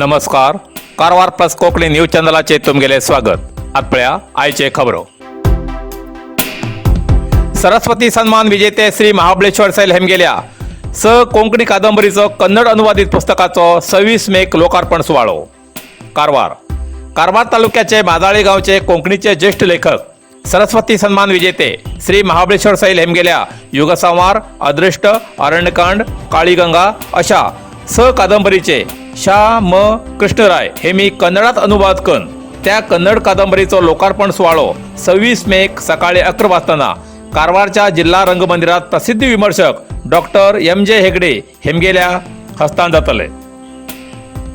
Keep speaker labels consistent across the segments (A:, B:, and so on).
A: नमस्कार. Karwar plus Konkani news चॅनलाचे तुमगेले स्वागत. आपल्या आयचे खबरो. सरस्वती सन्मान विजेते श्री महाबळेश्वर सैल हेमगेल्या स कोंकणी कादंबरीचो कन्नड अनुवादित पुस्तकाचो 26 मेक लोकार्पण सुवाळो. कारवार तालुक्याचे माजाळी गावचे कोंकणीचे ज्येष्ठ लेखक सरस्वती सन्मान विजेते श्री महाबळेश्वर सैल हेमगेल्या युगसंवार, अदृष्ट, अरण्यकांड, काळीगंगा अशा स कादंबरीचे शा म कृष्णराय हेमी कन्नडात अनुवाद करून त्या कन्नड कादंबरीचो लोकार्पण सुवाळो 26 मेक सकाळी 11 वाजताना कारवारच्या जिल्हा रंगमंदिरात प्रसिद्धी विमर्शक डॉक्टर MJ हेगडे हेमगेल्या हस्तान जातले.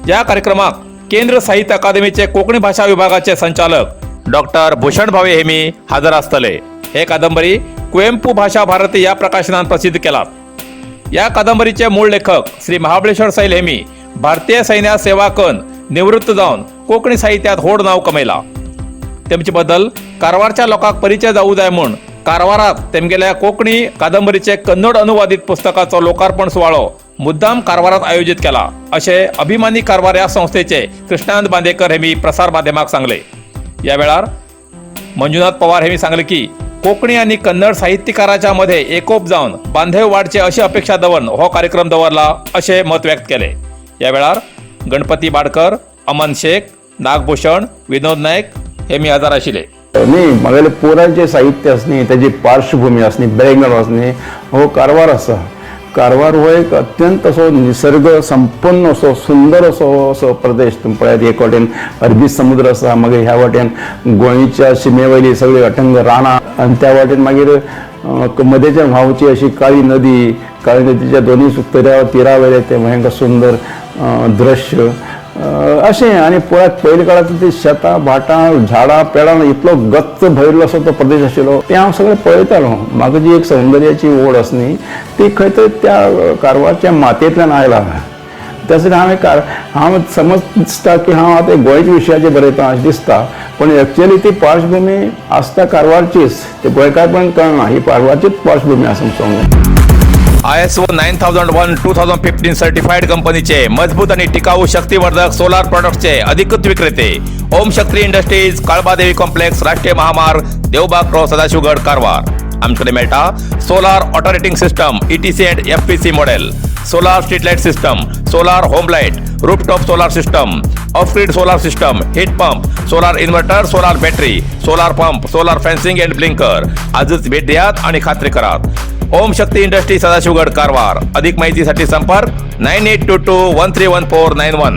A: या कार्यक्रमात केंद्र साहित्य अकादमीचे कोकणी भाषा विभागाचे संचालक डॉक्टर भूषण भावे हेमी हजर असतले. हे कादंबरी कुवेंपू भाषा भारती या प्रकाशनात प्रसिद्ध केला. या कादंबरीचे मूळ लेखक श्री महाबळेश्वर सैल हेमी भारतीय सैन्यात सेवा करून निवृत्त जावन कोकणी साहित्यात होड नाव कमयला. तेमचे बद्दल कारवारच्या लोकांक परिचय जावू जाय म्हूण कारवारात तेमगेल्या कोकणी कादंबरीचे कन्नड अनुवादित पुस्तकाचो लोकार्पण सुवाळो मुद्दाम कारवारात आयोजित केला असे अभिमानी कारवार या संस्थेचे कृष्णानंद बांदेकर हेमी प्रसार माध्यमाक सांगले. या वेळार मंजुनाथ पवार हेमी सांगले की कोकणी आणि कन्नड साहित्यकाराच्या मध्ये एकोप जावन बांधव वाढचे अशी अपेक्षा दवरून हो कार्यक्रम दवरला असे मत व्यक्त केले. या वेळार गणपती बाडकर, अमन शेख, नागभूषण, विनोद नायक हेमी हजर आशिल्ले.
B: न्ही म्हागेले पोरांचे साहित्य असणे त्याची पार्श्वभूमी असणे बॅकग्राऊंड असणे हो कारवार आसा. कारवार हो एक अत्यंत असो निसर्ग संपन्न असो सुंदर असो प्रदेश. तुम्ही पळयात एक वाटेन अरबी समुद्र आसा, मागीर ह्या वाटेन गोंयच्या शिमेवयली सगळी अटंग रानां आनी त्या वाटेन मागीर मदेच्यान व्हांवची अशी काळी नदीच्या दोनूय तिरावयले ते भयंकर सुंदर दृश्य अशें. आनी पळयात पयलीं काळांत ती शेतां भाटां झाडां पेडां इतलो गच्च भरिल्लो असो तो प्रदेश आशिल्लो. तें हांव सगळें पळयतालो. म्हाका जी एक सौंदर्याची ओड आसा न्ही ती खंय तरी त्या कारवारच्या मातयेंतल्यान आयला. त्यासाठी हांव समज दिसता की हांव आतां गोंयच्या विशयाचेर बरयता अशें दिसता, पण एक्चुअली ती पार्श्वभूमी आसता कारवारचीच. ते गोंयकारपण कळना ही कारवारचीच पार्श्वभूमी आसा म्हणून.
A: ISO 9001-2015 सर्टिफाईड कंपनीचे मजबूत आणि टिकाऊ शक्तिवर्धक सोलार प्रोडक्ट्सचे अधिकृत विक्रेते ओम शक्ती इंडस्ट्रीज, काळबादेवी कॉम्प्लेक्स, राष्ट्रीय महामार्ग, देवबाग रो, सदाशिवगड, कारवार. आमच्याकडे मेळटा सोलार ऑटोरेटिंग system ETC and FPC model, solar street light system, solar home light, rooftop solar system, off grid solar system, heat pump, solar inverter, solar battery, solar pump, solar fencing and blinker. आजच भेट द्यात आणि खात्री करात. Om Shakti industry, Sadashivgad, Karwar. अधिक माहितीसाठी संपर्क 9822131491.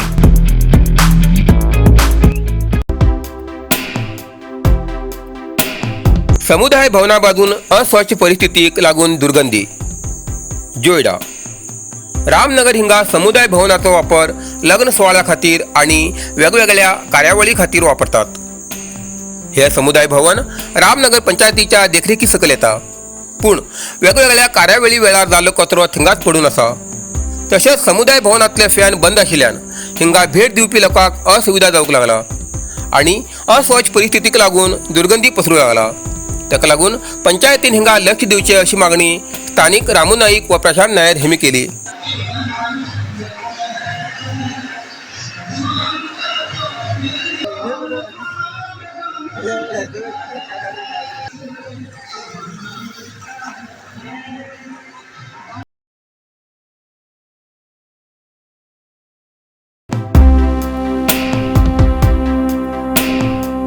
C: समुदाय भवनाबाजून अस्वच्छ परिस्थितीक लागून दुर्गंधी. जोयडा रामनगर हिंगा समुदाय भवनाचो वापर लग्न सोहळ्या खातीर आणि वेगवेगळ्या कार्यावळी खातीर वापरतात. हे समुदाय भवन रामनगर पंचायतीच्या देखरेखी सकयल येता, पूण वेगवेगळ्या कार्यावळी वेळार जाल्लो कचरो थिंगाच पडून आसा. तशेंच समुदाय भवनांतले फॅन बंद आशिल्ल्यान हिंगा भेट दिवपी लोकांक असुविधा जावंक लागला आणि अस्वच्छ परिस्थितीक लागून दुर्गंधी पसरूंक लागला. ताका लागून पंचायतीन हिंगा लक्ष दिवचे अशी मागणी स्थानिक रामू नाईक व प्रशांत नायर हेमी केली.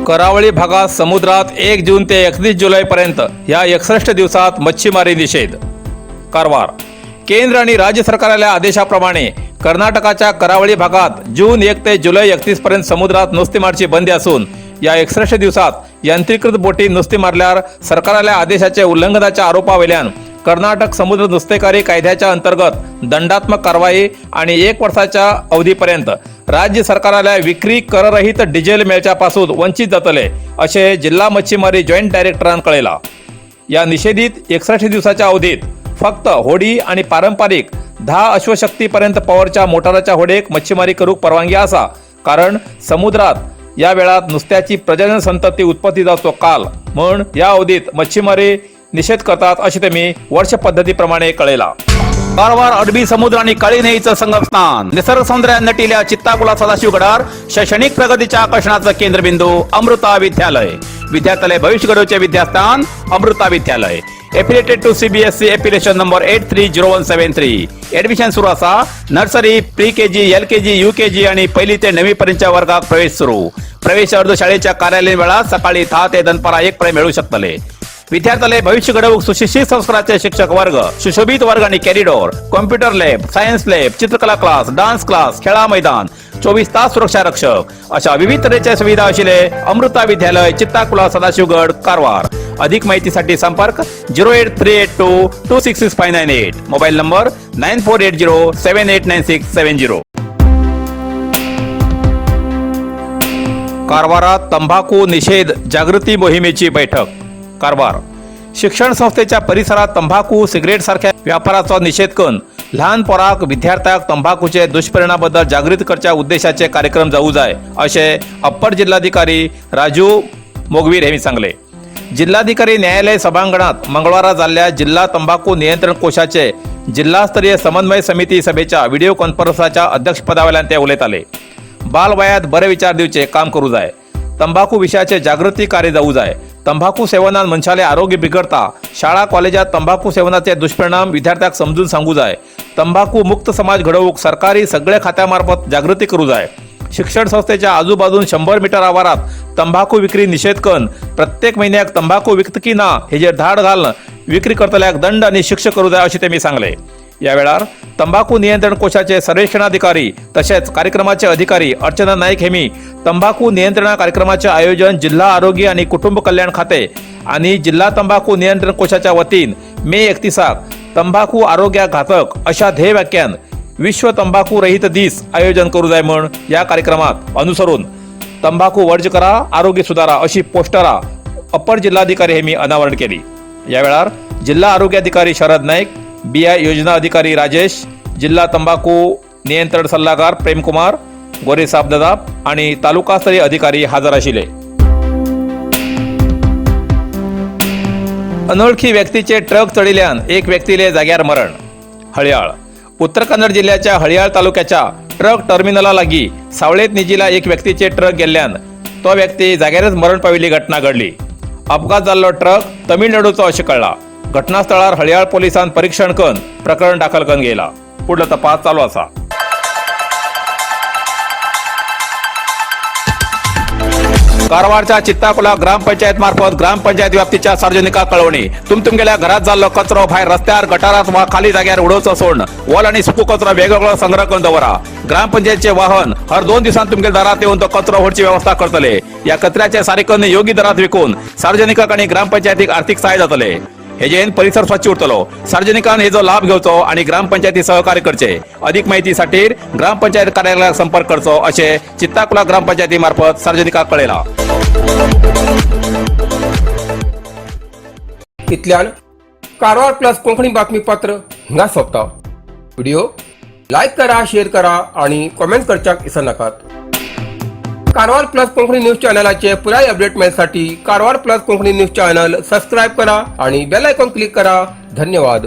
A: करावळी भागात समुद्रात 1 जून ते 31 जुलैपर्यंत या 61 दिवसात मच्छीमारी निषेध. कारवार केंद्र आणि राज्य सरकारच्या आदेशाप्रमाणे कर्नाटकाच्या करावळी भागात जून 1 ते जुलै 31 पर्यंत समुद्रात नुस्तीमारची बंदी असून या 61 दिवसात यांत्रिकृत बोटी नुस्ती मारल्यार सरकारच्या आदेशाचे उल्लंघनाच्या आरोपावेल्यान कर्नाटक समुद्र नुस्तेकारी कायद्याच्या अंतर्गत दंडात्मक कारवाई आणि 1 वर्षाच्या अवधीपर्यंत राज्य सरकारला विक्री कररहित डिझेल मेळच्यापासून वंचित जातले असे जिल्हा मच्छीमारी जॉईंट डायरेक्टरान कळयला. या निषेधित 61 दिवसाच्या अवधीत फक्त होडी आणि पारंपरिक 10 अश्वशक्तीपर्यंत पॉवरच्या मोटाराच्या होडेक मच्छीमारी करूक परवानगी असा, कारण समुद्रात या वेळात नुस्त्याची प्रजनन संतती उत्पत्ती जावचो काल म्हणून या अवधीत मच्छीमारी निषेध करतात असे त्यांनी वर्ष पद्धतीप्रमाणे कळयला. कारवार अरबी समुद्र आणि काळी नदीचं संगम स्नान निसर्ग सौंदर्यात नटिल्या चित्ताकुला सदाशिवगडावर शैक्षणिक प्रगतीच्या आकर्षणाचं केंद्रबिंदू अमृता विद्यालय विद्यार्थ्यालय भविष्य घडवचे विद्यास्थान Amrita Vidyalaya affiliated to CBSE application number 830173 admission सुरू असा nursery pre KG LKG UKG आणि पहिली ते 9वी पर्यंतच्या वर्गात प्रवेश सुरू प्रवेश अर्ज शाळेच्या कार्यालयीन वेळा सकाळी 10 ते दनपारा 1 पर्यंत मिळू शकतले विद्यार्थ्यालय भविष्य घडवूक सुशिक्षित संस्काराचे शिक्षक वर्ग सुशोभित वर्ग आणि corridor computer lab science lab चित्रकला क्लास डान्स क्लास खेळा मैदान 24 तास सुरक्षा रक्षक अशा विविध तऱ्हेच्या सुविधा असलेले अमृता विद्यालय चित्ताकुला सदाशिवगड कारवार अधिक माहितीसाठी संपर्क 08382266598 मोबाईल नंबर 9480789670 कारवारात तंबाखू निषेध जागृती मोहिमेची बैठक कारवार शिक्षण संस्थेच्या परिसरात तंबाखू सिगरेट सारख्या व्यापाराचा निषेध करून लहान पोराक विद्यार्थ्यांक तंबाखूचे दुष्परिणामाबद्दल जागृत करच्या उद्देशाचे कार्यक्रम जाऊ जाय असे अप्पर जिल्हाधिकारी राजू मोगवीर यांनी सांगले जिल्हाधिकारी न्यायालय सभांगणात मंगळवारा जाल्ल्या जिल्हा तंबाखू नियंत्रण कोशाचे जिल्हास्तरीय समन्वय समिती सभेच्या व्हिडिओ कॉन्फरन्सच्या अध्यक्षपदावेल्यान ते उलयताले बाल वयात बरे विचार दिवचे काम करू जाय तंबाखू विषयाचे जागृती कार्य जाऊ जाय तंबाखू सेवनान मनशाले आरोग्य बिघडता शाळा कॉलेजात तंबाखू सेवनाचे दुष्परिणाम विद्यार्थ्यांक समजून सांगू जाय तंबाखू मुक्त समाज घडवूक सरकारी सगळे खात्यामार्फत जागृती करू जाय शिक्षण संस्थेच्या आजूबाजून 100 मीटर आवारात तंबाखू विक्री निषेध करून प्रत्येक महिन्याक तंबाखू विकत की ना हेजेर धाड घालून विक्री करतल्याक दंड आणि शिक्षा करू जाय असे त्यांनी सांगले या वेळार तंबाखू नियंत्रण कोशाचे सर्वेक्षणाधिकारी तसेच कार्यक्रमाचे अधिकारी अर्चना नाईक हेमी तंबाखू नियंत्रण कार्यक्रमाचे आयोजन जिल्हा आरोग्य आणि कुटुंब कल्याण खाते आणि जिल्हा तंबाखू नियंत्रण कोशाच्या वतीन मे 31 तंबाखू आरोग्याक घातक अशा ध्येय वाक्यान विश्व तंबाखू रहित दिस आयोजन करू जाय म्हण या कार्यक्रमात अनुसरून तंबाखू वर्ज करा आरोग्य सुधारा अशी पोस्टरा अप्पर जिल्हाधिकारी हेमी अनावरण केली या वेळार जिल्हा आरोग्य अधिकारी शरद नाईक बीआय योजना अधिकारी राजेश जिल्हा तंबाखू नियंत्रण सल्लागार प्रेमकुमार गोरे साबदादा आणि तालुकास्तरीय अधिकारी हजर आशिले अनोळखी व्यक्तीचे ट्रक चढिल्ल्यान एक व्यक्तीले जाग्यार मरण हळयाळ उत्तर कन्नड जिल्ह्याच्या हळयाळ तालुक्याच्या ट्रक टर्मिनला लागी सावळेत निजीला एक व्यक्तीचे ट्रक गेल्ल्यान तो व्यक्ती जाग्यारच मरण पाविल्ली घटना घडली अपघात जाल्लो ट्रक तमिळनाडूचो अशें कळला घटनास्थळार हळयाळ पोलिसांन परीक्षण करून प्रकरण दाखल करून गेला पुढलो तपास चालू असा कारवारच्या चित्ताकुला ग्रामपंचायत मार्फत ग्रामपंचायत व्याप्तीच्या सार्वजनिकांक कळवणी तुमगेल्या घरात जाल्लो कचरो भायर रस्त्यार गटारात वा खाली जाग्यार उडोवचो सोडून वोल आणि सुको कचरो वेगवेगळो संग्रह करून दवरा ग्रामपंचायतचे वाहन हर 2 दिवसांत तुमगे दारात येऊन तो कचरो व्हरची व्यवस्था करतले या कचऱ्याचे सारेकन योग्य दरात विकून सार्वजनिकांक आणि ग्रामपंचायतीक आर्थिक सहाय्य जातले हेजेन परिसर स्वच्छ उरतलो सार्वजनिकांन हेजो लाभ घेवचो आणि ग्रामपंचायती सहकार्य करचे अधिक माहितीसाठी ग्रामपंचायत कार्यालयाक संपर्क करचो असे चित्ताकुला ग्रामपंचायती मार्फत सार्वजनिकांक कळयला
C: इतल्यान कारवार प्लस कोंकणी बातमीपत्र हिंगा सोंपता व्हिडिओ लाईक करा शेअर करा आणि कमेंट करच्याक विसरू नाकात कारवार प्लस कोंकणी न्यूज चॅनलाचे पुराय अपडेट मिळण्यासाठी Karwar plus Konkani news channel subscribe करा आणि बेल आयकॉन क्लिक करा धन्यवाद.